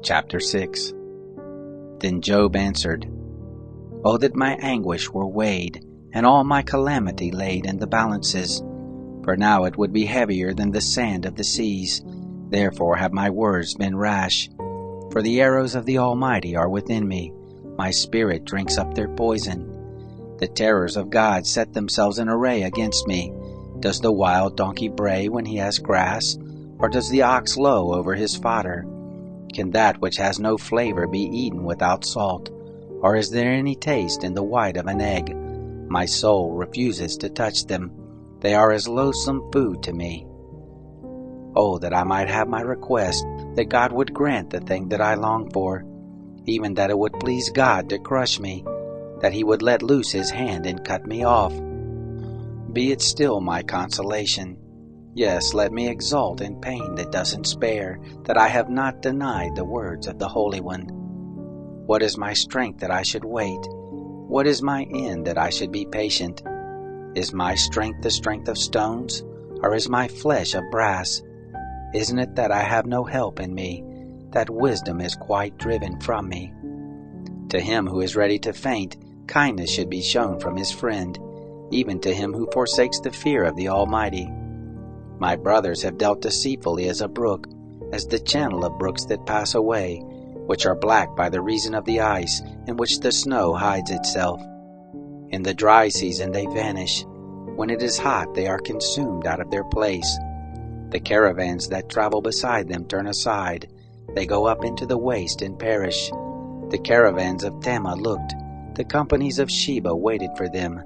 Chapter 6. Then Job answered, O that my anguish were weighed, and all my calamity laid in the balances! For now it would be heavier than the sand of the seas. Therefore have my words been rash. For the arrows of the Almighty are within me. My spirit drinks up their poison. The terrors of God set themselves in array against me. Does the wild donkey bray when he has grass? Or does the ox low over his fodder? Can that which has no flavor be eaten without salt? Or is there any taste in the white of an egg? My soul refuses to touch them. They are as loathsome food to me. Oh, that I might have my request, that God would grant the thing that I long for, even that it would please God to crush me, that he would let loose his hand and cut me off. Be it still my consolation. Yes, let me exult in pain that doesn't spare, that I have not denied the words of the Holy One. What is my strength that I should wait? What is my end that I should be patient? Is my strength the strength of stones, or is my flesh of brass? Isn't it that I have no help in me, that wisdom is quite driven from me? To him who is ready to faint, kindness should be shown from his friend, even to him who forsakes the fear of the Almighty. My brothers have dealt deceitfully as a brook, as the channel of brooks that pass away, which are black by the reason of the ice, in which the snow hides itself. In the dry season they vanish. When it is hot they are consumed out of their place. The caravans that travel beside them turn aside. They go up into the waste and perish. The caravans of Tema looked. The companies of Sheba waited for them.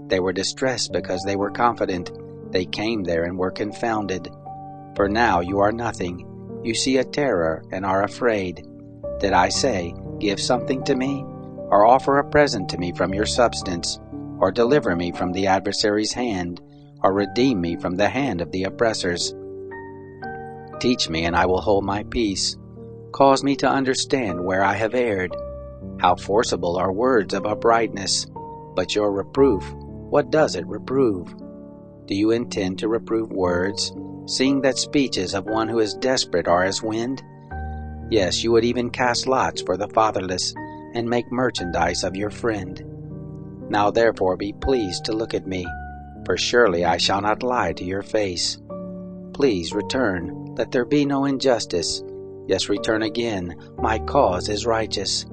They were distressed because they were confident. They came there and were confounded. For now you are nothing. You see a terror and are afraid. Did I say, give something to me? Or offer a present to me from your substance? Or deliver me from the adversary's hand? Or redeem me from the hand of the oppressors? Teach me, and I will hold my peace. Cause me to understand where I have erred. How forcible are words of uprightness! But your reproof, what does it reprove? Do you intend to reprove words, seeing that speeches of one who is desperate are as wind? Yes, you would even cast lots for the fatherless, and make merchandise of your friend. Now therefore be pleased to look at me, for surely I shall not lie to your face. Please return, let there be no injustice. Yes, return again, my cause is righteous.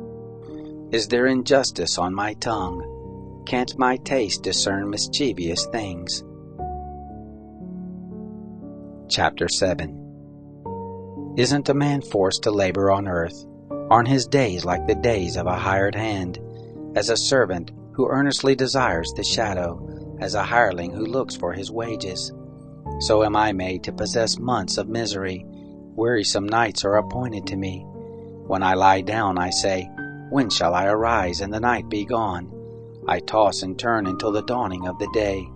Is there injustice on my tongue? Can't my taste discern mischievous things? Chapter 7. Isn't a man forced to labor on earth? Aren't his days like the days of a hired hand? As a servant who earnestly desires the shadow, as a hireling who looks for his wages. So am I made to possess months of misery. Wearisome nights are appointed to me. When I lie down, I say, when shall I arise and the night be gone? I toss and turn until the dawning of the day.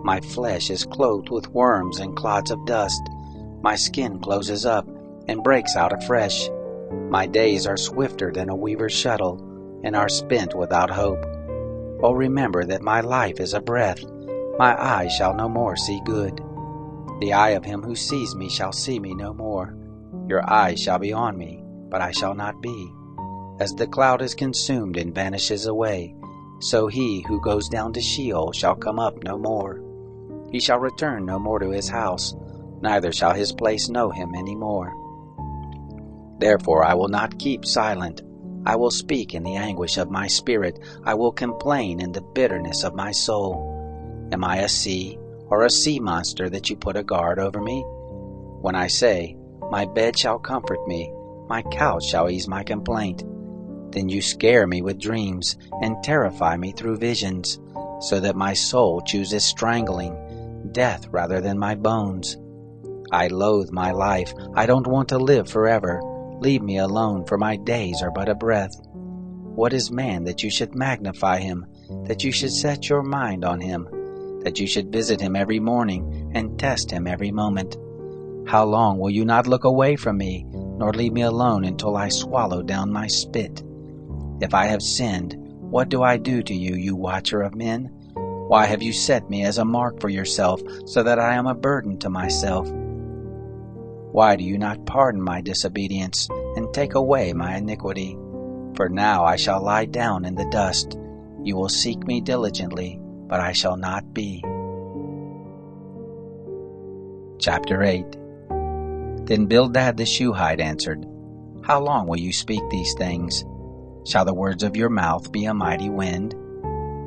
My flesh is clothed with worms and clods of dust. My skin closes up and breaks out afresh. My days are swifter than a weaver's shuttle, and are spent without hope. Oh, remember that my life is a breath. My eyes shall no more see good. The eye of him who sees me shall see me no more. Your eyes shall be on me, but I shall not be. As the cloud is consumed and vanishes away, so he who goes down to Sheol shall come up no more. He shall return no more to his house, neither shall his place know him any more. Therefore I will not keep silent. I will speak in the anguish of my spirit. I will complain in the bitterness of my soul. Am I a sea or a sea monster that you put a guard over me? When I say, my bed shall comfort me, my couch shall ease my complaint, then you scare me with dreams and terrify me through visions, so that my soul chooses strangling, death rather than my bones. I loathe my life. I don't want to live forever. Leave me alone, for my days are but a breath. What is man that you should magnify him, that you should set your mind on him, that you should visit him every morning and test him every moment? How long will you not look away from me, nor leave me alone until I swallow down my spit? If I have sinned, what do I do to you, you watcher of men? Why have you set me as a mark for yourself, so that I am a burden to myself? Why do you not pardon my disobedience, and take away my iniquity? For now I shall lie down in the dust. You will seek me diligently, but I shall not be. Chapter 8. Then Bildad the Shuhite answered, How long will you speak these things? Shall the words of your mouth be a mighty wind?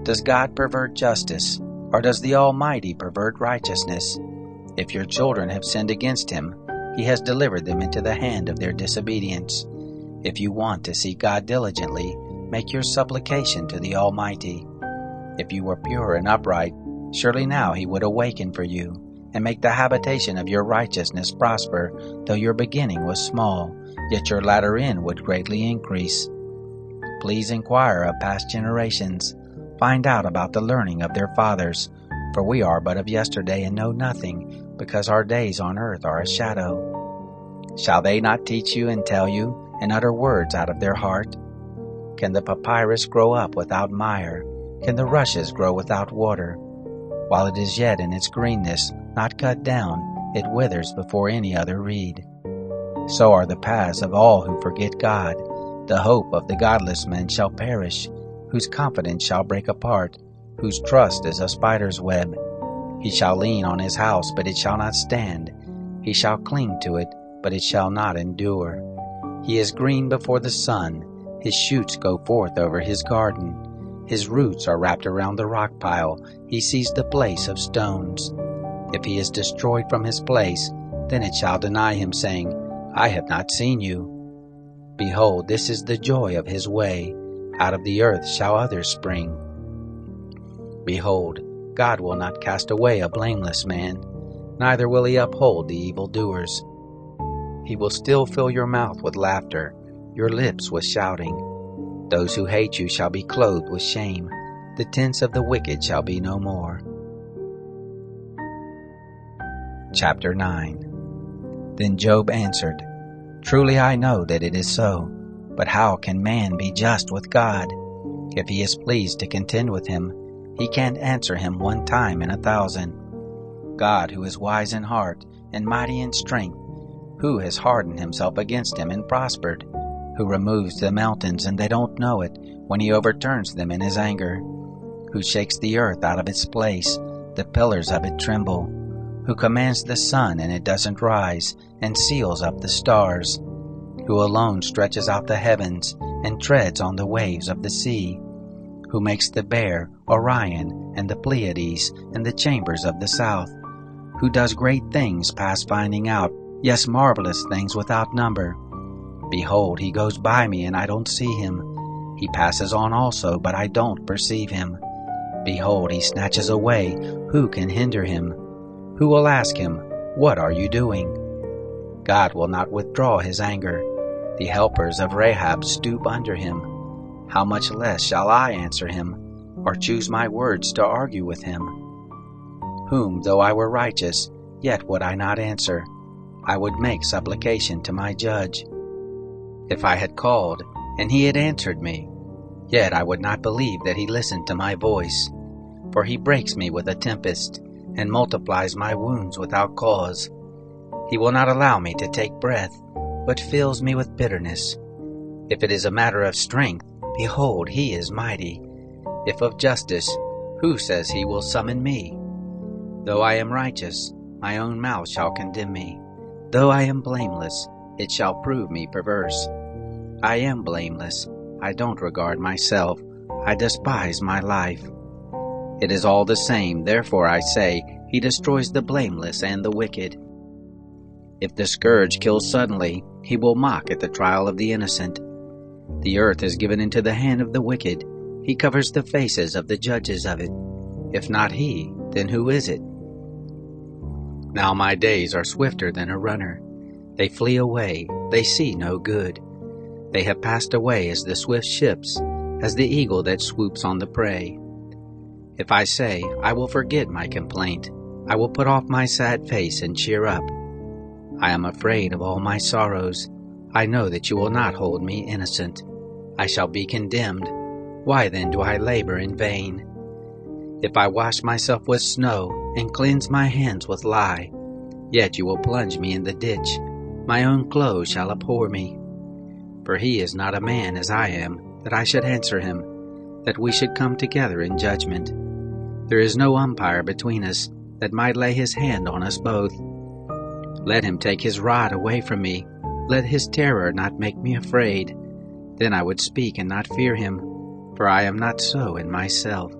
Does God pervert justice, or does the Almighty pervert righteousness? If your children have sinned against him, he has delivered them into the hand of their disobedience. If you want to seek God diligently, make your supplication to the Almighty. If you were pure and upright, surely now he would awaken for you, and make the habitation of your righteousness prosper, though your beginning was small, yet your latter end would greatly increase. Please inquire of past generations. Find out about the learning of their fathers, for we are but of yesterday and know nothing, because our days on earth are a shadow. Shall they not teach you and tell you, and utter words out of their heart? Can the papyrus grow up without mire? Can the rushes grow without water? While it is yet in its greenness, not cut down, it withers before any other reed. So are the paths of all who forget God. The hope of the godless men shall perish, whose confidence shall break apart, whose trust is a spider's web. He shall lean on his house, but it shall not stand. He shall cling to it, but it shall not endure. He is green before the sun. His shoots go forth over his garden. His roots are wrapped around the rock pile. He sees the place of stones. If he is destroyed from his place, then it shall deny him, saying, I have not seen you. Behold, this is the joy of his way. Out of the earth shall others spring. Behold, God will not cast away a blameless man, neither will he uphold the evildoers. He will still fill your mouth with laughter, your lips with shouting. Those who hate you shall be clothed with shame. The tents of the wicked shall be no more. Chapter 9. Then Job answered, Truly I know that it is so, but how can man be just with God? If he is pleased to contend with him, he can't answer him 1 time in 1,000. God, who is wise in heart and mighty in strength, who has hardened himself against him and prospered, who removes the mountains and they don't know it when he overturns them in his anger, who shakes the earth out of its place, the pillars of it tremble, who commands the sun and it doesn't rise, and seals up the stars, who alone stretches out the heavens and treads on the waves of the sea, who makes the Bear, Orion, and the Pleiades, and the chambers of the south, who does great things past finding out, yes, marvelous things without number. Behold, he goes by me, and I don't see him. He passes on also, but I don't perceive him. Behold, he snatches away. Who can hinder him? Who will ask him, What are you doing? God will not withdraw his anger. The helpers of Rahab stoop under him. How much less shall I answer him, or choose my words to argue with him? Whom, though I were righteous, yet would I not answer. I would make supplication to my judge. If I had called, and he had answered me, yet I would not believe that he listened to my voice. For he breaks me with a tempest, and multiplies my wounds without cause. He will not allow me to take breath, but fills me with bitterness. If it is a matter of strength, behold, he is mighty. If of justice, who says he will summon me? Though I am righteous, my own mouth shall condemn me. Though I am blameless, it shall prove me perverse. I am blameless. I don't regard myself. I despise my life. It is all the same, therefore I say, he destroys the blameless and the wicked. If the scourge kills suddenly, he will mock at the trial of the innocent. The earth is given into the hand of the wicked. He covers the faces of the judges of it. If not he, then who is it? Now my days are swifter than a runner. They flee away, they see no good. They have passed away as the swift ships, as the eagle that swoops on the prey. If I say, I will forget my complaint, I will put off my sad face and cheer up. I am afraid of all my sorrows. I know that you will not hold me innocent. I shall be condemned. Why then do I labor in vain? If I wash myself with snow and cleanse my hands with lye, yet you will plunge me in the ditch. My own clothes shall abhor me. For he is not a man as I am, that I should answer him, that we should come together in judgment. There is no umpire between us that might lay his hand on us both. Let him take his rod away from me. Let his terror not make me afraid. Then I would speak and not fear him, for I am not so in myself.